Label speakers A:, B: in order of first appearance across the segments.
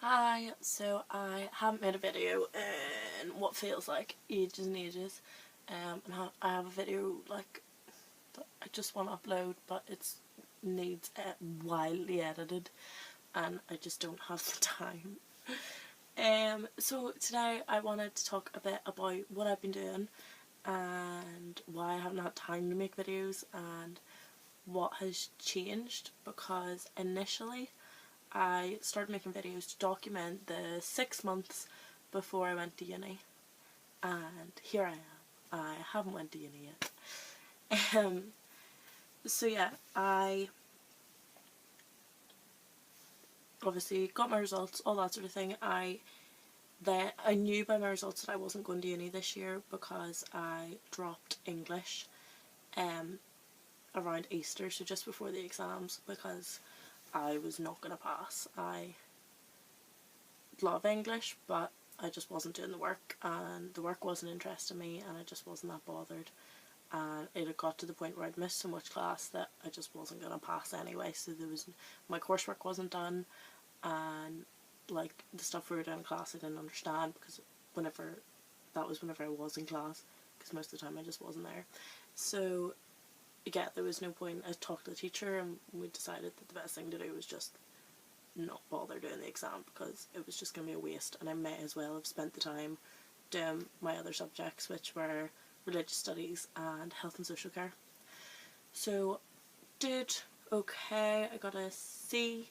A: Hi, so I haven't made a video in what feels like ages and ages. And I have a video like that I just want to upload, but it needs wildly edited, and I just don't have the time. So today I wanted to talk a bit about what I've been doing and why I haven't had time to make videos and what has changed, because initially I started making videos to document the 6 months before I went to uni, and here I am. I haven't went to uni yet. So yeah, I obviously got my results, all that sort of thing. I knew by my results that I wasn't going to uni this year because I dropped English around Easter, so just before the exams, because I was not going to pass. I love English, but I just wasn't doing the work, and the work wasn't interesting me, and I just wasn't that bothered. And it had got to the point where I'd missed so much class that I just wasn't going to pass anyway, so my coursework wasn't done, and like the stuff we were doing in class I didn't understand, because that was whenever I was in class, because most of the time I just wasn't there. So yeah, there was no point. I talked to the teacher and we decided that the best thing to do was just not bother doing the exam, because it was just going to be a waste, and I may as well have spent the time doing my other subjects, which were religious studies and health and social care. So did okay. I got a C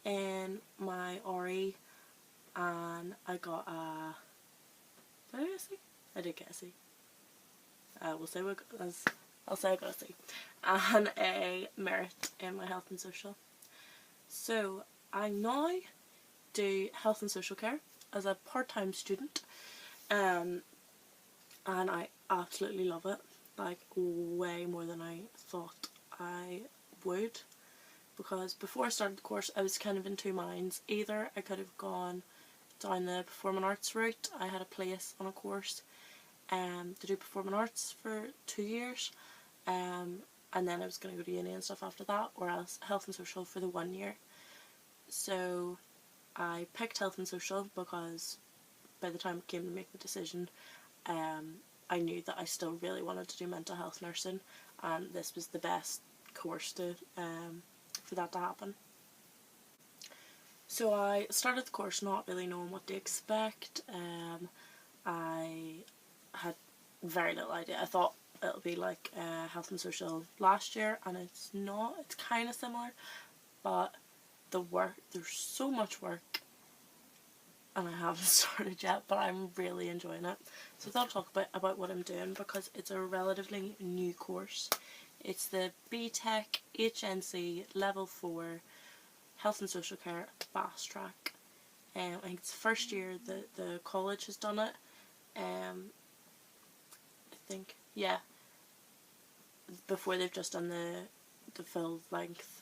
A: in my RE, and I got a, did I get a C? I did get a C. I'll say I got a C, and a merit in my health and social. So I now do health and social care as a part-time student, and I absolutely love it, like way more than I thought I would, because before I started the course I was kind of in two minds. Either I could have gone down the performing arts route. I had a place on a course to do performing arts for 2 years, and then I was going to go to uni and stuff after that, or else health and social for the 1 year. So I picked health and social because by the time it came to make the decision, I knew that I still really wanted to do mental health nursing, and this was the best course for that to happen. So I started the course not really knowing what to expect. I had very little idea. I thought it'll be like health and social last year, and it's not. It's kind of similar, but there's so much work, and I haven't started yet, but I'm really enjoying it. So I'll talk about what I'm doing, because it's a relatively new course. It's the BTEC HNC Level 4 Health and Social Care Fast Track. I think it's the first year that the college has done it. I think, yeah, before they've just done the full length,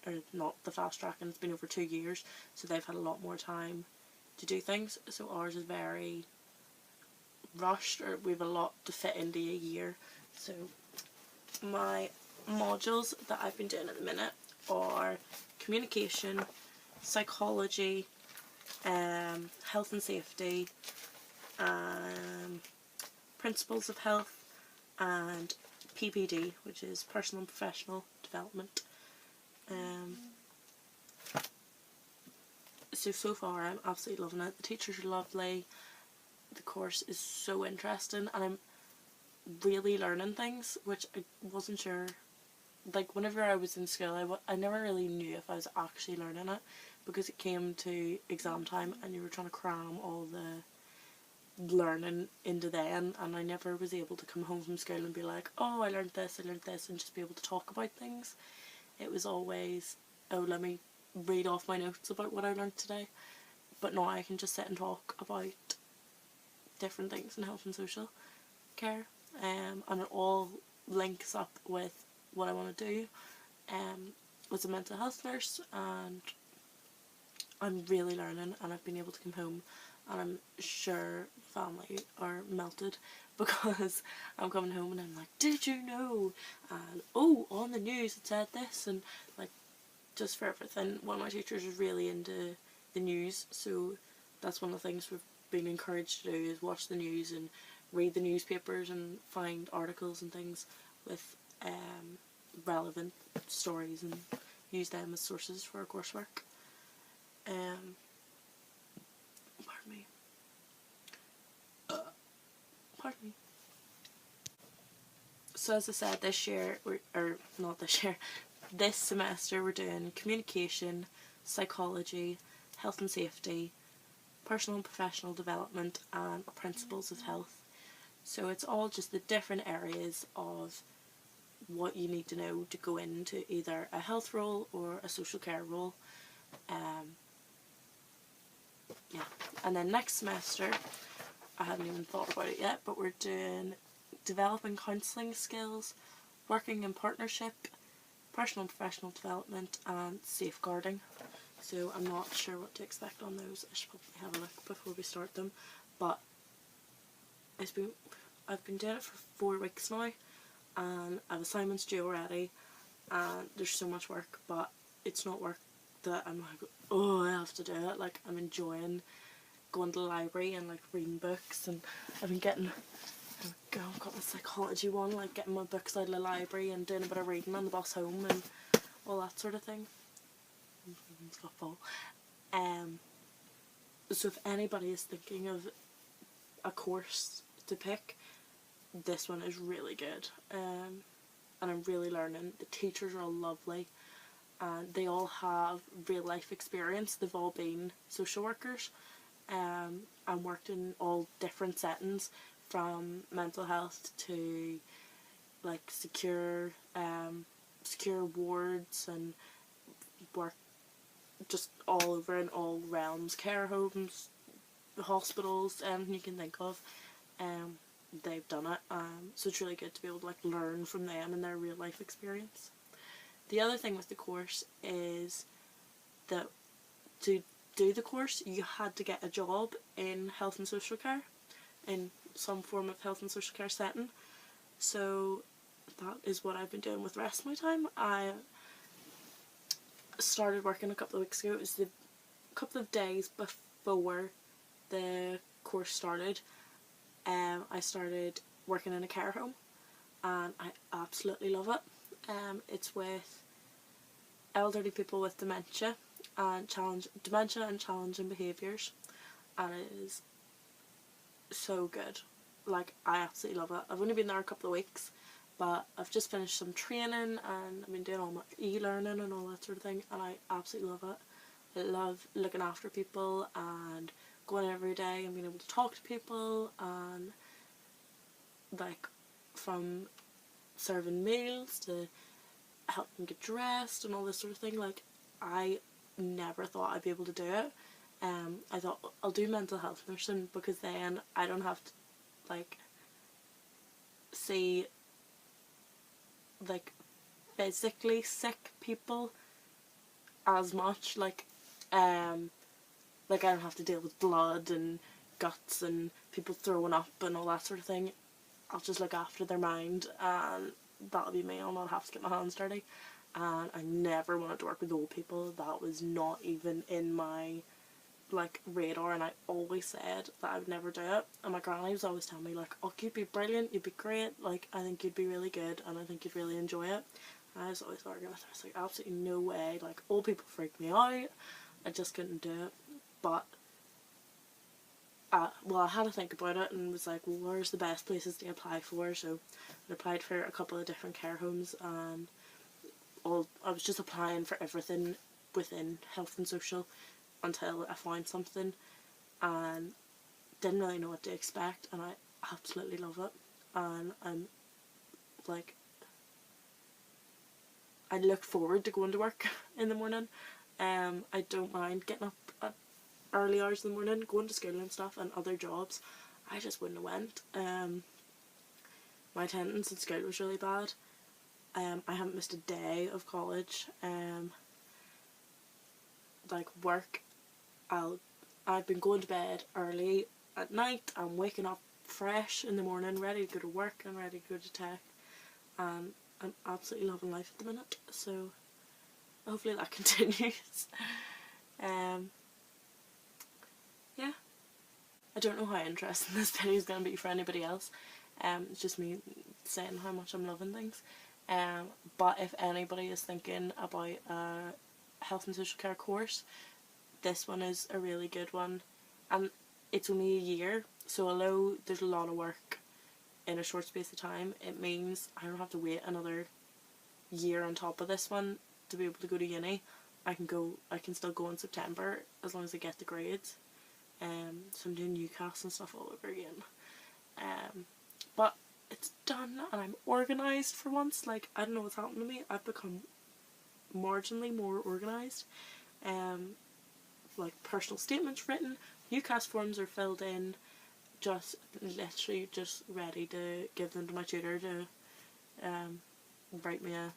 A: or not the fast track, and it's been over 2 years, so they've had a lot more time to do things. So ours is very rushed, or we have a lot to fit into a year. So my modules that I've been doing at the minute are communication, psychology, health and safety, principles of health, and PPD, which is personal and professional development. So far I'm absolutely loving it. The teachers are lovely, the course is so interesting, and I'm really learning things which I wasn't sure. Like, whenever I was in school, I never really knew if I was actually learning it, because it came to exam time and you were trying to cram all the learning into then, and I never was able to come home from school and be like, oh, I learned this, and just be able to talk about things. It was always, oh, let me read off my notes about what I learned today. But now I can just sit and talk about different things in health and social care, and it all links up with what I want to do as a mental health nurse. And I'm really learning, and I've been able to come home, and I'm sure family are melted, because I'm coming home and I'm like, did you know? And oh, on the news it said this, and like, just for everything. One of my teachers is really into the news, so that's one of the things we've been encouraged to do, is watch the news and read the newspapers and find articles and things with relevant stories and use them as sources for our coursework. Pardon me. Pardon me. So as I said, this semester we're doing communication, psychology, health and safety, personal and professional development, and principles of health. So it's all just the different areas of what you need to know to go into either a health role or a social care role. Yeah. And then next semester, I haven't even thought about it yet, but we're doing developing counselling skills, working in partnership, personal and professional development, and safeguarding. So I'm not sure what to expect on those. I should probably have a look before we start them. But I've been doing it for 4 weeks now, and I have assignments due already, and there's so much work, but it's not work that I'm like, oh, I have to do it. Like, I'm enjoying going to the library and like reading books, and I've been getting, I've got my psychology one, like getting my books out of the library and doing a bit of reading on the bus home and all that sort of thing. It's got full. So if anybody is thinking of a course to pick, this one is really good. And I'm really learning. The teachers are all lovely, and they all have real life experience. They've all been social workers, and worked in all different settings, from mental health to like secure wards, and work just all over in all realms, care homes, hospitals, anything you can think of. They've done it, so it's really good to be able to like learn from them and their real life experience. The other thing with the course is that to do the course you had to get a job in health and social care, in some form of health and social care setting. So that is what I've been doing with the rest of my time. I started working a couple of weeks ago. It was the couple of days before the course started. I started working in a care home, and I absolutely love it. It's with elderly people with dementia and challenging behaviours, and it is so good. Like, I absolutely love it. I've only been there a couple of weeks, but I've just finished some training, and I've been doing all my e-learning and all that sort of thing, and I absolutely love it. I love looking after people and going every day and being able to talk to people, and like from serving meals to help them get dressed and all this sort of thing. Like, I never thought I'd be able to do it. I thought I'll do mental health nursing, because then I don't have to like see like physically sick people as much. Like I don't have to deal with blood and guts and people throwing up and all that sort of thing. I'll just look after their mind, and that'll be me. I'll not have to get my hands dirty. And I never wanted to work with old people. That was not even in my like radar, and I always said that I would never do it. And my granny was always telling me like, oh, you'd be brilliant, you'd be great, like I think you'd be really good, and I think you'd really enjoy it. And I was always arguing with her. I was like, absolutely no way, like old people freak me out. I just couldn't do it. But well, I had to think about it and was like, well, where's the best places to apply for? So I applied for a couple of different care homes, and I was just applying for everything within health and social until I found something, and didn't really know what to expect, and I absolutely love it. And I'm like, I look forward to going to work in the morning. I don't mind getting up at early hours in the morning, going to school and stuff, and other jobs I just wouldn't have went. My attendance at school was really bad. I haven't missed a day of college. Like work, I've been going to bed early at night and waking up fresh in the morning, ready to go to work and ready to go to tech, and I'm absolutely loving life at the minute, so hopefully that continues. I don't know how interesting this video is going to be for anybody else. It's just me saying how much I'm loving things. But if anybody is thinking about a health and social care course, this one is a really good one. And it's only a year, so although there's a lot of work in a short space of time, it means I don't have to wait another year on top of this one to be able to go to uni. I can still go in September as long as I get the grades. So I'm doing UCAS and stuff all over again. But it's done and I'm organised for once. Like, I don't know what's happened to me. I've become marginally more organised. Like, personal statements written, UCAS forms are filled in, just literally just ready to give them to my tutor to write me a,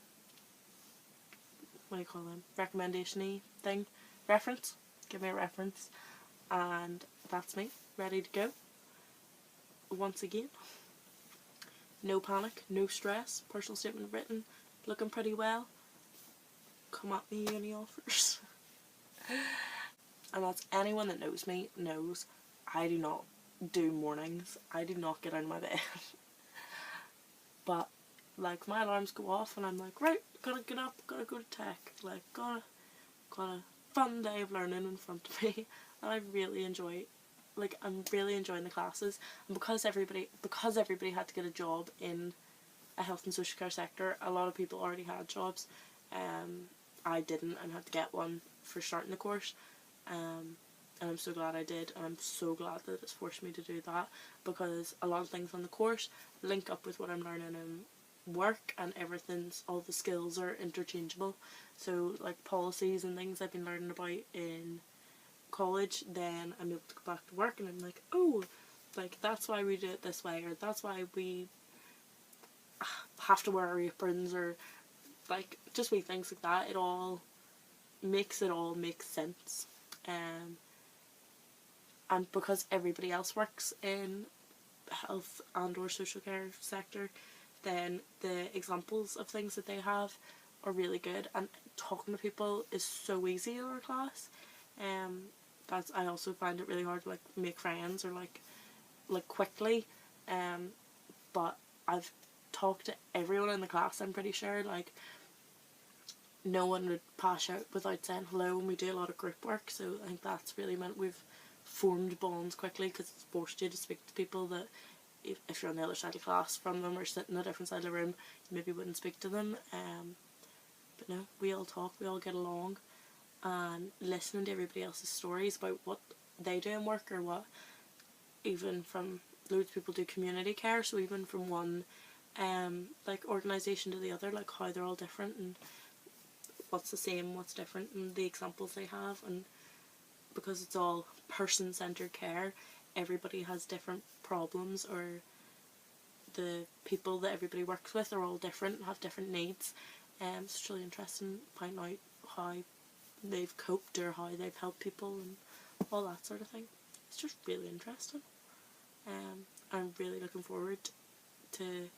A: what do you call them, recommendation-y thing, reference, give me a reference, and that's me, ready to go. Once again, no panic, no stress, personal statement written, looking pretty well, come at me uni offers. And that's anyone that knows me knows I do not do mornings, I do not get out of my bed. But like, my alarms go off and I'm like, right, gotta get up, gotta go to tech, like, got a fun day of learning in front of me, and I really enjoy, like, I'm really enjoying the classes. And because everybody had to get a job in a health and social care sector, a lot of people already had jobs. I didn't and had to get one for starting the course, and I'm so glad I did, and I'm so glad that it's forced me to do that, because a lot of things on the course link up with what I'm learning in work, and all the skills are interchangeable. So like policies and things I've been learning about in college, then I'm able to go back to work and I'm like, oh, like, that's why we do it this way, or that's why we have to wear our aprons, or like just wee things like that. It all make sense. And because everybody else works in health and or social care sector, then the examples of things that they have are really good, and talking to people is so easy in our class. I also find it really hard to like make friends or like quickly, but I've talked to everyone in the class, I'm pretty sure. Like, no one would pass out without saying hello, and we do a lot of group work, so I think that's really meant we've formed bonds quickly, because it's forced you to speak to people that if you're on the other side of class from them or sitting in a different side of the room, you maybe wouldn't speak to them. But no, we all talk, we all get along, and listening to everybody else's stories about what they do in work, or what, even from loads of people do community care, so even from one like organisation to the other, like how they're all different and what's the same, what's different, and the examples they have. And because it's all person-centred care, everybody has different problems, or the people that everybody works with are all different and have different needs. So it's really interesting finding out how they've coped or how they've helped people and all that sort of thing. It's just really interesting. I'm really looking forward to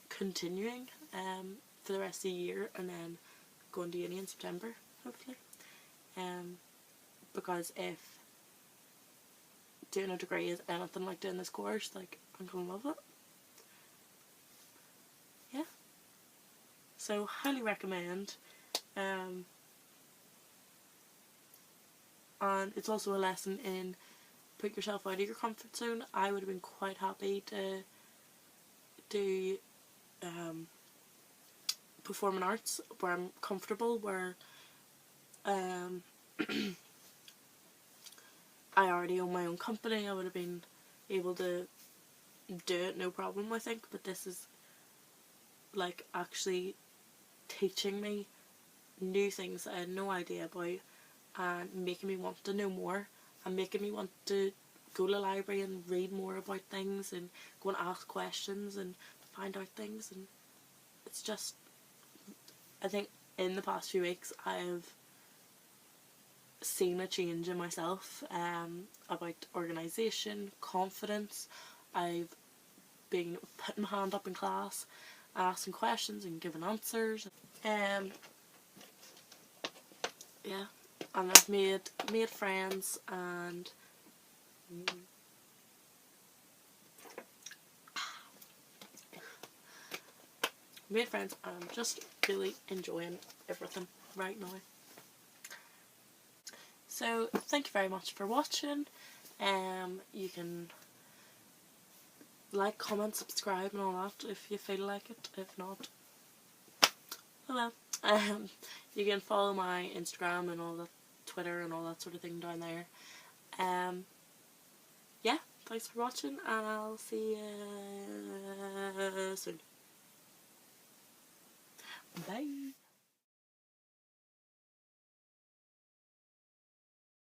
A: continuing for the rest of the year, and then going to uni in September, hopefully. Because if doing a degree is anything like doing this course, like, I'm gonna love it. Yeah. So, highly recommend. And it's also a lesson in put yourself out of your comfort zone. I would have been quite happy to do performing arts where I'm comfortable, where I already own my own company. I would have been able to do it no problem, I think. But this is like actually teaching me new things that I had no idea about, and making me want to know more, and making me want to go to the library and read more about things, and go and ask questions and find out things. And it's just, I think in the past few weeks I've seen a change in myself, about organisation, confidence. I've been putting my hand up in class, asking questions and giving answers. Yeah, and I've made friends, and made friends, and I'm just really enjoying everything right now. So thank you very much for watching. You can like, comment, subscribe and all that if you feel like it. If not, oh well. You can follow my Instagram and all that, Twitter and all that sort of thing down there. Yeah, thanks for watching, and I'll see you soon. Bye.